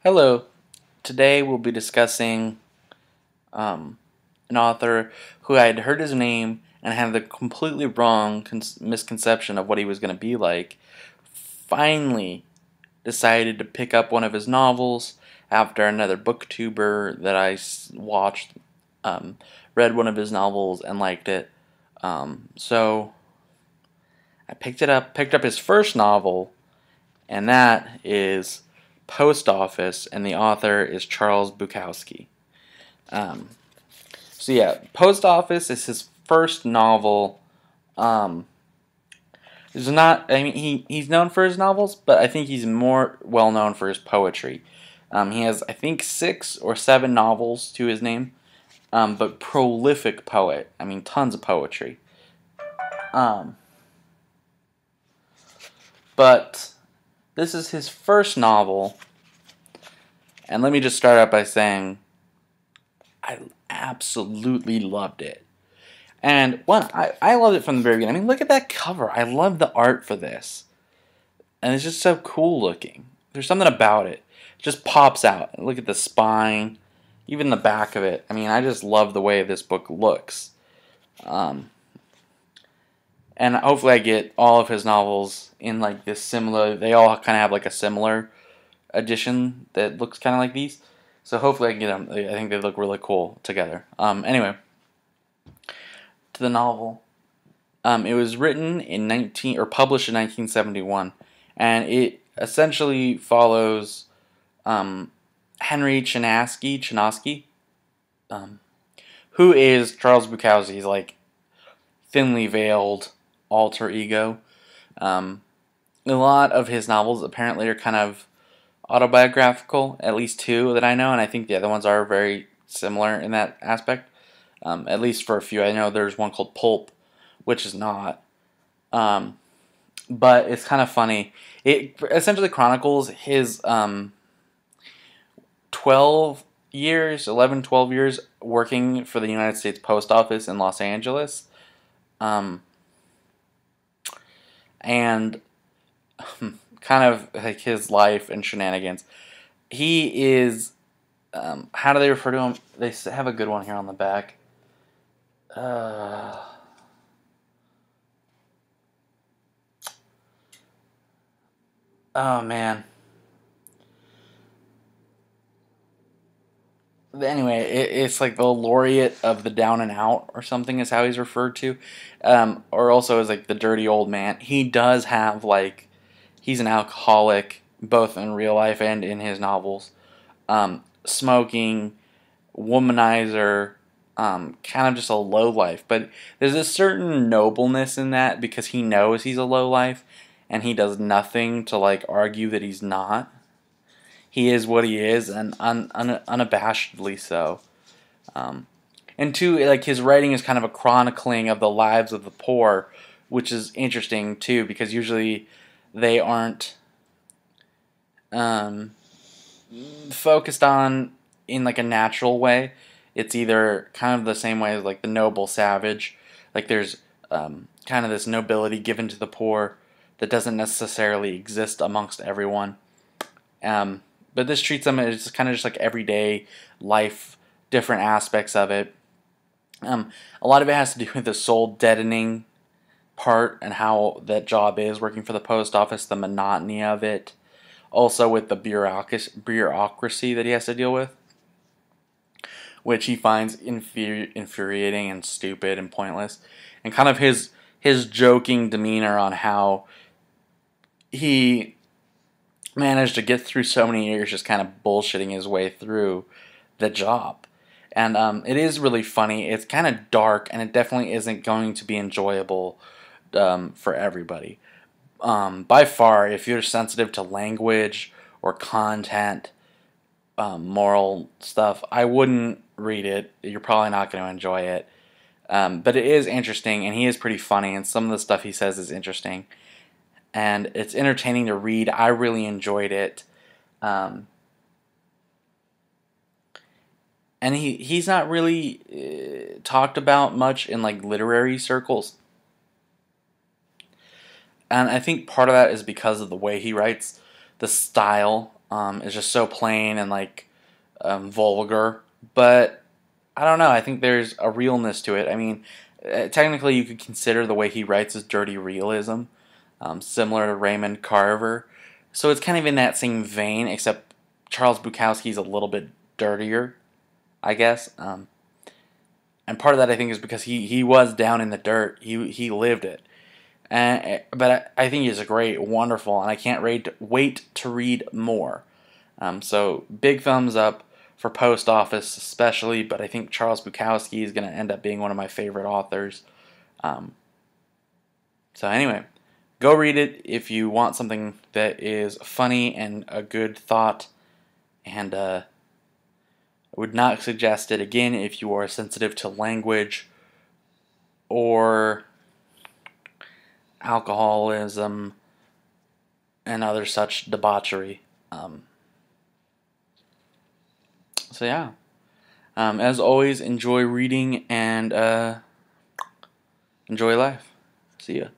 Hello. Today we'll be discussing an author who I had heard his name and had the completely wrong misconception of what he was going to be like. Finally decided to pick up one of his novels after another booktuber that I watched read one of his novels and liked it. So I picked up his first novel, and that is Post Office, and the author is Charles Bukowski. Um, so yeah, Post Office is his first novel. He's not. I mean, he's known for his novels, but I think he's more well known for his poetry. He has, I think, 6 or 7 novels to his name. But prolific poet. I mean, tons of poetry. But this is his first novel, and let me just start out by saying I absolutely loved it. And I loved it from the very beginning. I mean, look at that cover. I love the art for this. And it's just so cool looking. There's something about it. It just pops out. Look at the spine, even the back of it. I mean, I just love the way this book looks. And hopefully I get all of his novels in like this similar, they all kind of have like a similar edition that looks kind of like these. So hopefully I can get them. I think they look really cool together. Anyway, to the novel. It was written in published in 1971, and it essentially follows Henry Chinaski, who is Charles Bukowski's like thinly veiled alter ego. A lot of his novels apparently are kind of autobiographical, at least 2 that I know, and I think the other ones are very similar in that aspect. At least for a few. I know there's one called Pulp, which is not. But it's kind of funny. It essentially chronicles his 12 years working for the United States Post Office in Los Angeles. And kind of like his life and shenanigans. He is, how do they refer to him? They have a good one here on the back. Oh man. Anyway, it's like the laureate of the down and out or something is how he's referred to. Or also as like the dirty old man. He does have like, he's an alcoholic both in real life and in his novels. Smoking, womanizer, kind of just a lowlife. But there's a certain nobleness in that because he knows he's a lowlife and he does nothing to like argue that he's not. He is what he is, and unabashedly so. And 2, like his writing is kind of a chronicling of the lives of the poor, which is interesting too because usually they aren't focused on in like a natural way. It's either kind of the same way as like the noble savage. Like there's kind of this nobility given to the poor that doesn't necessarily exist amongst everyone. But this treats them as kind of just like everyday life, different aspects of it. A lot of it has to do with the soul deadening part and how that job is working for the post office, the monotony of it. Also with the bureaucracy that he has to deal with, which he finds infuriating and stupid and pointless. And kind of his joking demeanor on how he managed to get through so many years just kind of bullshitting his way through the job. And it is really funny. It's kind of dark, and it definitely isn't going to be enjoyable for everybody. By far, if you're sensitive to language or content, moral stuff, I wouldn't read it. You're probably not going to enjoy it. But it is interesting, and he is pretty funny, and some of the stuff he says is interesting. And it's entertaining to read. I really enjoyed it. And he's not really talked about much in like literary circles. And I think part of that is because of the way he writes, the style is just so plain and like vulgar. But I don't know. I think there's a realness to it. I mean, technically, you could consider the way he writes as dirty realism, similar to Raymond Carver. So it's kind of in that same vein, except Charles Bukowski's a little bit dirtier, I guess. And part of that I think is because he was down in the dirt. He lived it. But I think he's a great, wonderful, and I can't wait to read more. So big thumbs up for Post Office especially, but I think Charles Bukowski is going to end up being one of my favorite authors. Um, so anyway, go read it if you want something that is funny and a good thought, and I would not suggest it again if you are sensitive to language or alcoholism and other such debauchery. So yeah, as always, enjoy reading and enjoy life. See ya.